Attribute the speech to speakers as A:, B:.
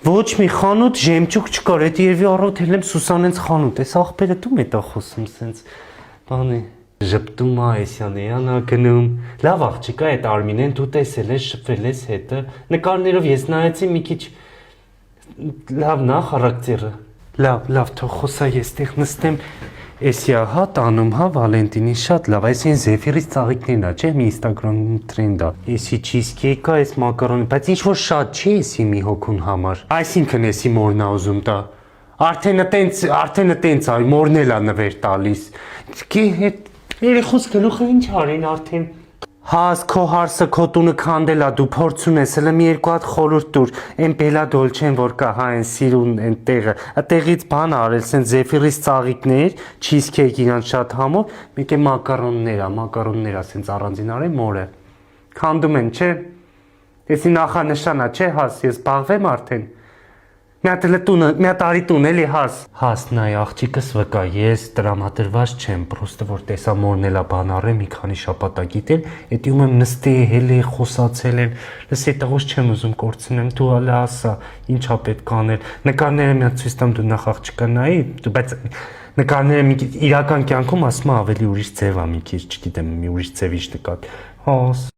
A: Ոչ մի խանութ ժեմճուկ չկար, այդ երևի առօթել եմ Սուսանենց խանութ, այս աղբերը դու մետա խոսում սենց, բանի, ժպտում ա, էսյան ա գնում, լավ աղջիկա այդ Արմինեն դու տեսել ես, շպվել ես հետը, նկարներով ես նայեցի մի քիչ, լավ նա խարակտերը, լավ, թող խոսա ես տեղ նստեմ, էսյա հա տանում հա Վալենտինին շատ լավ, այսին Զեֆիրից ծաղիկներն ա, չէ, մի Instagram trend ա, էսի cheesecake ա, էս մակարոնի, բայց ինչ-որ շատ չի էսի մի հոգուն համար, այսինքն էսի մորն ա ուզում տա, արդեն տենց ա, մորն էլ ա նվեր տալիս, երեխոս գլուխը ինչ արին արդեն, Հաս քո հարսը քո տունը քանդել ա դու փորձուն ես հələ մի երկու հատ խորհուրդ տուր այն Բելա Դոլչեն որ կա հա այն սիրուն այն տեղը այդտեղից բան արել սեն Զեֆիրից ծաղիկներ cheesecake իրան շատ համով մեկ է մակարոններ ա սենց առանձին արել մորը քանդում են չէ էսի նախանշանա չէ հաս ես զբաղվեմ արդեն մի հատ արի տուն էլի հաս նայ աղջիկս վկա ես տրամադրված չեմ պրոստը որ տեսա մորն էլա բան առել մի քանի շաբաթ ա գիտել էդի ում եմ նստել է խոսացել են լս այդտեղոց չեմ ուզում կորցնեմ դու հələ ասա ինչա պետք անել նկարները մի հատ ցույց տամ դու նախ աղջիկա նայի բայց նկարները մի քիչ իրական կյանքում ասում ավելի ուրիշ ձև ա մի քիչ չգիտեմ մի ուրիշ ձևի նկատ հաս